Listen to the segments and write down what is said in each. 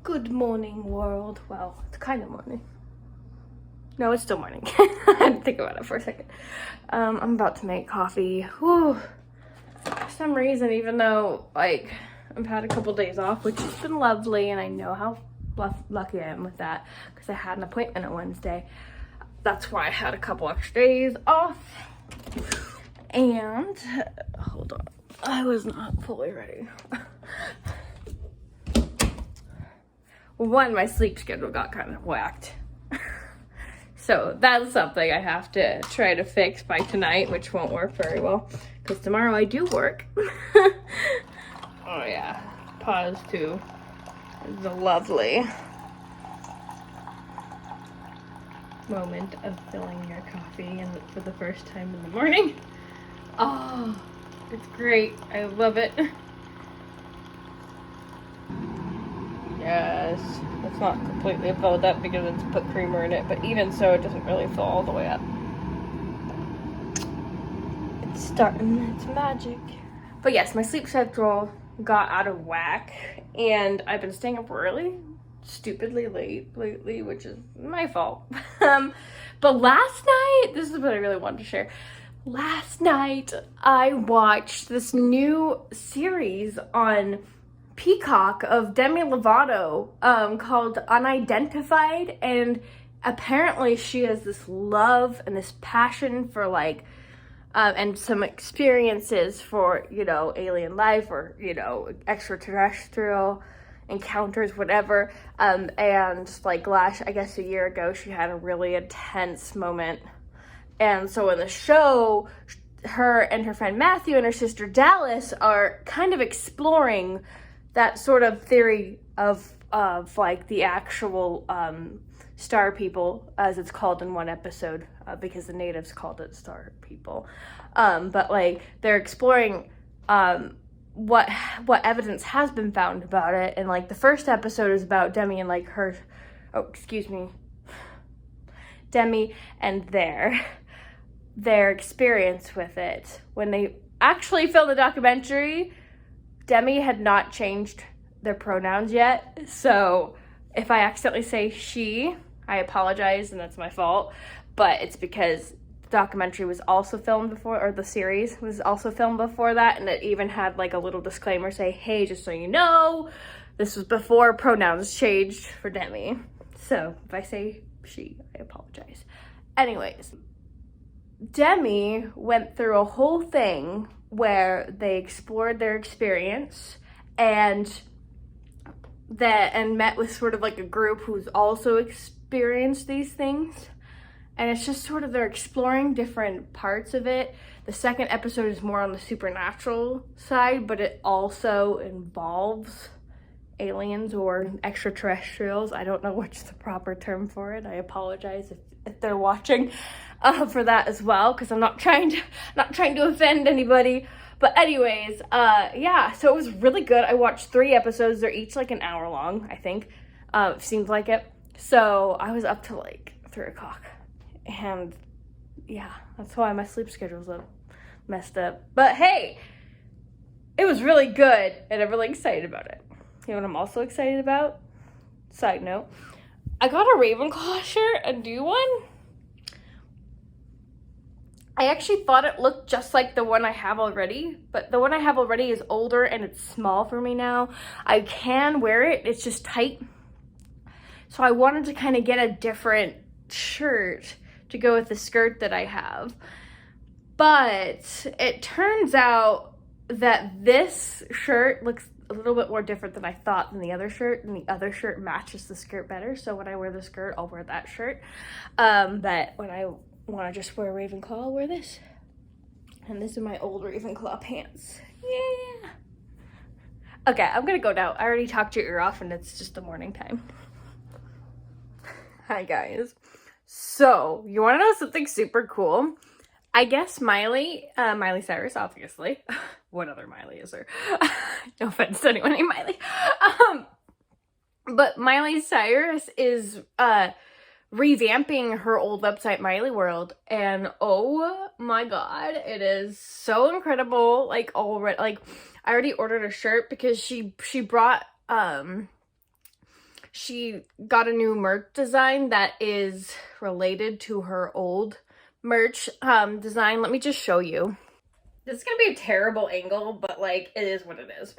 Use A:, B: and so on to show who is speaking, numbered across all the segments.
A: Good morning, world. Well, it's kind of morning. No, it's still morning. I had to think about it for a second. I'm about to make coffee. Whew. For some reason, even though, like, I've had a couple days off, which has been lovely, and I know how lucky I am with that, because I had an appointment on Wednesday. That's why I had a couple extra days off. And, hold on. I was not fully ready. One, my sleep schedule got kind of whacked. So that's something I have to try to fix by tonight, which won't work very well because tomorrow I do work. Oh yeah, pause to the lovely moment of filling your coffee and for the first time in the morning. Oh, it's great. I love it. Yes, it's not completely filled up because it's put creamer in it, but even so, it doesn't really fill all the way up. It's starting its magic. But yes, my sleep schedule got out of whack, and I've been staying up really stupidly late lately, which is my fault. But last night, this is what I really wanted to share. Last night, I watched this new series on Peacock of Demi Lovato called Unidentified, and apparently she has this love and this passion for like and some experiences for, you know, alien life or, you know, extraterrestrial encounters, whatever. And like I guess a year ago, she had a really intense moment. And so in the show, her and her friend Matthew and her sister Dallas are kind of exploring that sort of theory of like the actual star people, as it's called in one episode, because the natives called it star people. But like they're exploring what evidence has been found about it, and like the first episode is about Demi and like Demi and their experience with it. When they actually filmed the documentary, Demi had not changed their pronouns yet, so if I accidentally say she, I apologize, and that's my fault, but it's because the documentary was also filmed before, or the series was also filmed before that, and it even had like a little disclaimer say, hey, just so you know, this was before pronouns changed for Demi. So if I say she, I apologize. Anyways, Demi went through a whole thing where they explored their experience and met with sort of like a group who's also experienced these things, and it's just sort of they're exploring different parts of it. The second episode is more on the supernatural side, but it also involves aliens or extraterrestrials. I don't know what's the proper term for it. I apologize if they're watching for that as well, because I'm not trying to offend anybody. But anyways, yeah, so it was really good. I watched 3 episodes. They're each like an hour long, I think. Seems like it. So I was up to like 3 o'clock. And yeah, that's why my sleep schedule's messed up. But hey, it was really good, and I'm really excited about it. You know what I'm also excited about? Side note, I got a Ravenclaw shirt, a new one. I actually thought it looked just like the one I have already, but the one I have already is older and it's small for me now. I can wear it, it's just tight. So I wanted to kind of get a different shirt to go with the skirt that I have. But it turns out that this shirt looks a little bit more different than I thought than the other shirt, and the other shirt matches the skirt better. So when I wear the skirt, I'll wear that shirt. But when I want to just wear Ravenclaw, I'll wear this. And this is my old Ravenclaw pants. Yeah. Okay, I'm gonna go now. I already talked your ear off, and it's just the morning time. Hi guys. So you want to know something super cool? I guess Miley Cyrus, obviously. What other Miley is there? No offense to anyone named Miley. But Miley Cyrus is revamping her old website, Miley World, and oh my god, it is so incredible. Like already, like I already ordered a shirt because she brought she got a new merch design that is related to her old merch design. Let me just show you. This is gonna be a terrible angle, but like, it is what it is.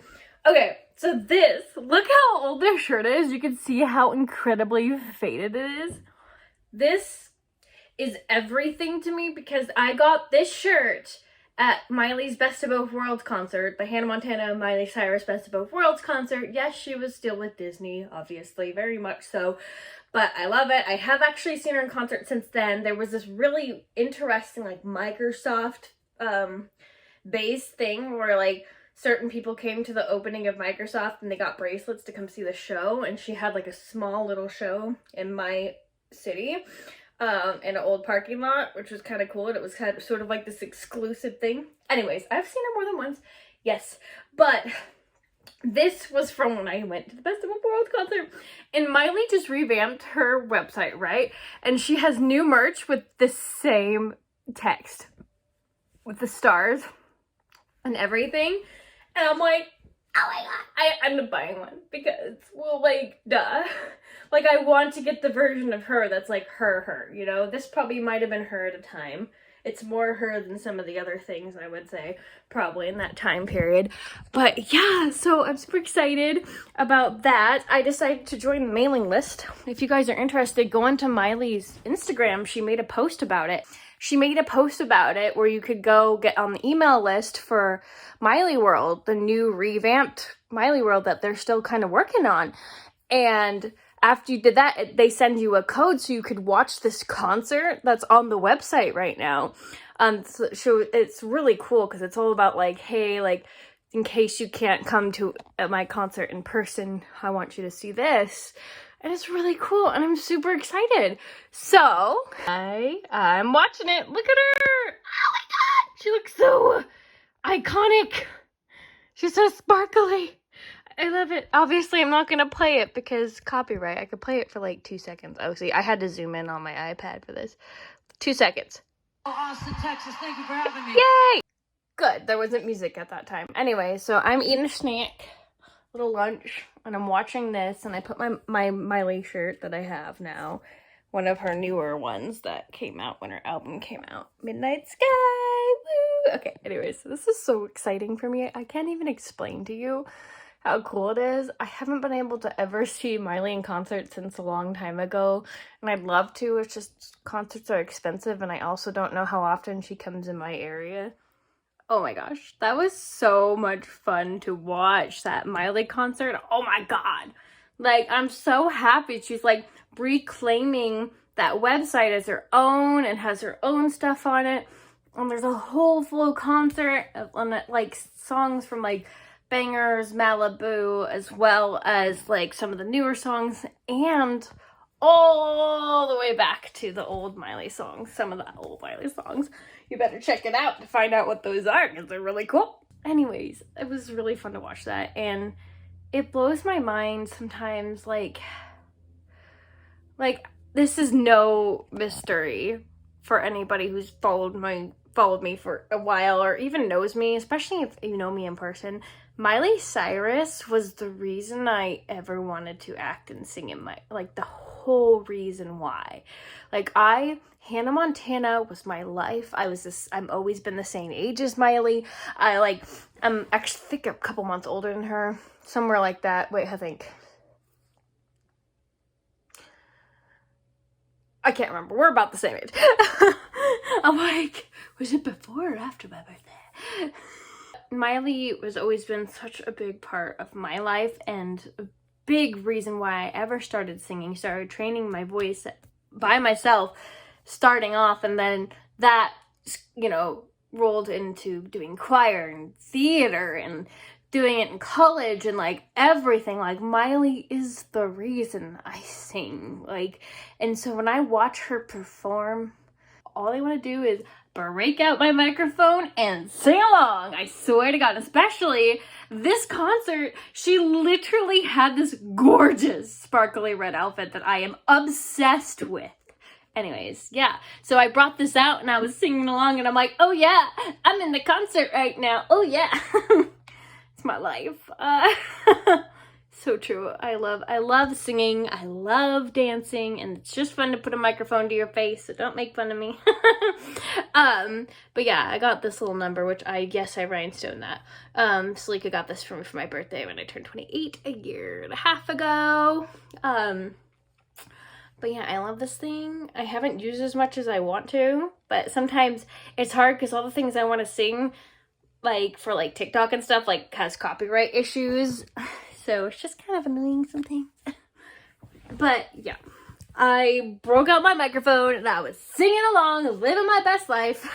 A: Okay, so this, look how old this shirt is. You can see how incredibly faded it is. This is everything to me because I got this shirt at Miley's Best of Both Worlds concert, the Hannah Montana Miley Cyrus Best of Both Worlds concert. Yes, she was still with Disney, obviously, very much so, but I love it. I have actually seen her in concert since then. There was this really interesting, like, Microsoft base thing where, like, certain people came to the opening of Microsoft and they got bracelets to come see the show, and she had, like, a small little show in my city. In an old parking lot, which was kind of cool, and it was kind of sort of like this exclusive thing. Anyways, I've seen her more than once, yes, but this was from when I went to the Best of Both Worlds concert, and Miley just revamped her website, right? And she has new merch with the same text, with the stars and everything, and I'm like, oh my god, I ended up buying one because, well, like, duh. Like, I want to get the version of her that's, like, her, you know? This probably might have been her at a time. It's more her than some of the other things, I would say, probably in that time period. But, yeah, so I'm super excited about that. I decided to join the mailing list. If you guys are interested, go onto Miley's Instagram. She made a post about it. She made a post about it where you could go get on the email list for Miley World, the new revamped Miley World that they're still kind of working on. And after you did that, they send you a code so you could watch this concert that's on the website right now. So it's really cool because it's all about, like, hey, like, in case you can't come to my concert in person, I want you to see this. And it's really cool, and I'm super excited. So, I'm watching it. Look at her! Oh my god! She looks so iconic. She's so sparkly. I love it. Obviously, I'm not going to play it because copyright. I could play it for like 2 seconds. Oh, see, I had to zoom in on my iPad for this. 2 seconds.
B: Austin, Texas, thank you for having me.
A: Yay! Good. There wasn't music at that time. Anyway, so I'm eating a snack, little lunch, and I'm watching this, and I put my Miley shirt that I have now, one of her newer ones that came out when her album came out. Midnight Sky! Woo! Okay, anyways, so this is so exciting for me. I can't even explain to you how cool it is. I haven't been able to ever see Miley in concert since a long time ago, and I'd love to. It's just concerts are expensive, and I also don't know how often she comes in my area. Oh my gosh, that was so much fun to watch, that Miley concert. Oh my god. Like, I'm so happy she's, like, reclaiming that website as her own and has her own stuff on it. And there's a whole full concert on it, like, songs from, like, Bangers, Malibu, as well as, like, some of the newer songs, and all the way back to the old Miley songs, some of the old Miley songs. You better check it out to find out what those are, because they're really cool. Anyways, it was really fun to watch that, and it blows my mind sometimes, like, this is no mystery for anybody who's followed me for a while, or even knows me, especially if you know me in person. Miley Cyrus was the reason I ever wanted to act and sing in the whole reason why. Like, Hannah Montana was my life. I'm always been the same age as Miley. I'm actually, I think a couple months older than her, somewhere like that. Wait, I think. I can't remember. We're about the same age. I'm like, was it before or after my birthday? Miley has always been such a big part of my life, and a big reason why I ever started singing, started training my voice by myself, starting off, and then that, you know, rolled into doing choir and theater and doing it in college and, like, everything. Like, Miley is the reason I sing. Like, and so when I watch her perform, all I want to do is break out my microphone and sing along. I swear to God, especially this concert, she literally had this gorgeous sparkly red outfit that I am obsessed with. Anyways, yeah, so I brought this out and I was singing along, and I'm like, oh yeah, I'm in the concert right now. Oh yeah. It's my life. So true. I love singing. I love dancing, and it's just fun to put a microphone to your face, so don't make fun of me. But yeah, I got this little number, which I guess I rhinestoned that. Salika got this for me for my birthday when I turned 28 a year and a half ago. But yeah, I love this thing. I haven't used as much as I want to, but sometimes it's hard because all the things I want to sing, like for like TikTok and stuff, like has copyright issues. So it's just kind of annoying sometimes. But yeah, I broke out my microphone and I was singing along, living my best life.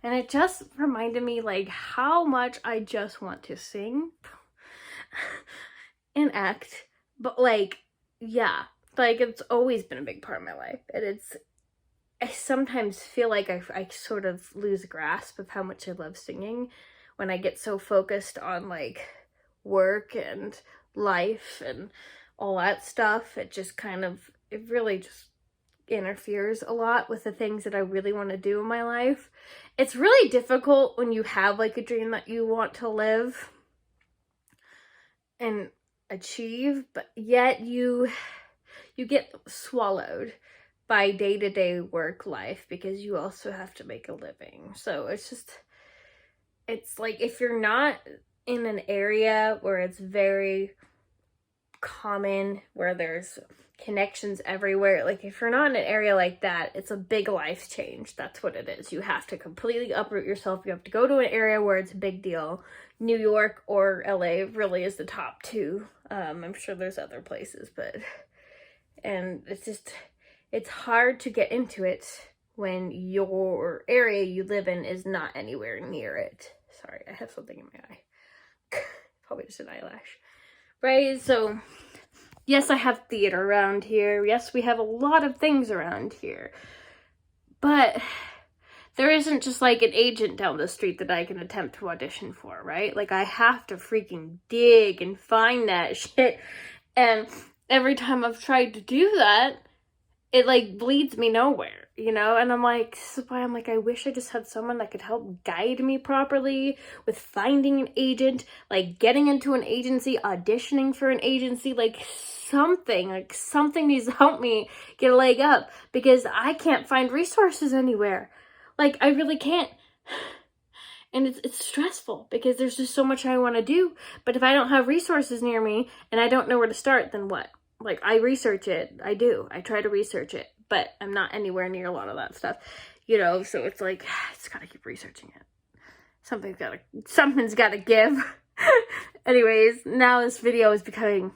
A: And it just reminded me like how much I just want to sing and act. But like, yeah, like it's always been a big part of my life. And I sometimes feel like I sort of lose grasp of how much I love singing when I get so focused on like work and life and all that stuff. It really just interferes a lot with the things that I really want to do in my life. It's really difficult when you have like a dream that you want to live and achieve, but yet you get swallowed by day-to-day work life because you also have to make a living. So it's like if you're not in an area where it's very common, where there's connections everywhere, like if you're not in an area like that, it's a big life change. That's what it is. You have to completely uproot yourself. You have to go to an area where it's a big deal. New York or LA really is the top two. I'm sure there's other places, and it's hard to get into it when your area you live in is not anywhere near it. Sorry, I have something in my eye. Probably just an eyelash. Right, so yes, I have theater around here. Yes, we have a lot of things around here. But there isn't just like an agent down the street that I can attempt to audition for, right? Like I have to freaking dig and find that shit. And every time I've tried to do that, it like leads me nowhere, you know? And I'm like, this is why I'm like, I wish I just had someone that could help guide me properly with finding an agent, like getting into an agency, auditioning for an agency, like something needs to help me get a leg up because I can't find resources anywhere. Like I really can't. And it's stressful because there's just so much I want to do. But if I don't have resources near me and I don't know where to start, then what? Like, I research it. I try to research it, but I'm not anywhere near a lot of that stuff, you know? So it's like, it's gotta keep researching it. Something's gotta give. Anyways, now this video is becoming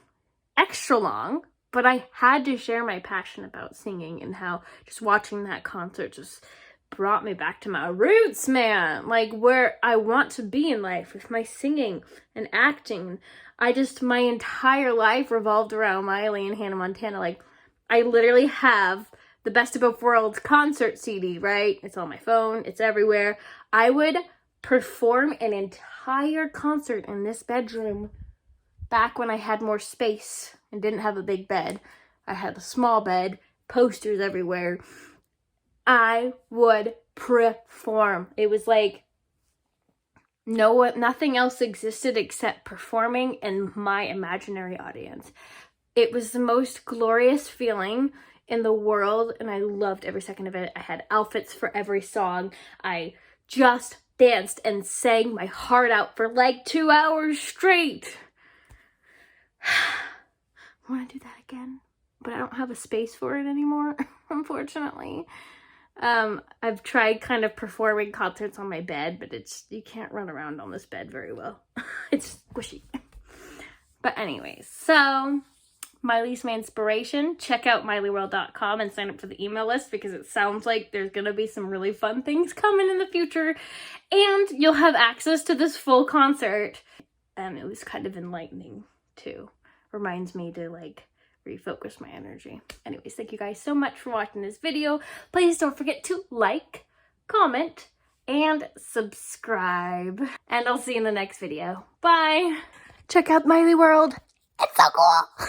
A: extra long, but I had to share my passion about singing and how just watching that concert just brought me back to my roots, man. Like, where I want to be in life with my singing and acting. My entire life revolved around Miley and Hannah Montana. Like, I literally have the Best of Both Worlds concert CD, right? It's on my phone. It's everywhere. I would perform an entire concert in this bedroom back when I had more space and didn't have a big bed. I had a small bed, posters everywhere. I would perform. It was like, nothing else existed except performing and my imaginary audience. It was the most glorious feeling in the world, and I loved every second of it. I had outfits for every song. I just danced and sang my heart out for like 2 hours straight. I want to do that again, but I don't have a space for it anymore, unfortunately. I've tried kind of performing concerts on my bed, but you can't run around on this bed very well. It's squishy. But anyways, so Miley's my inspiration. Check out mileyworld.com and sign up for the email list because it sounds like there's gonna be some really fun things coming in the future, and you'll have access to this full concert. It was kind of enlightening too. Reminds me to like refocus my energy. Anyways, thank you guys so much for watching this video. Please don't forget to like, comment, and subscribe. And I'll see you in the next video. Bye! Check out Miley World. It's so cool!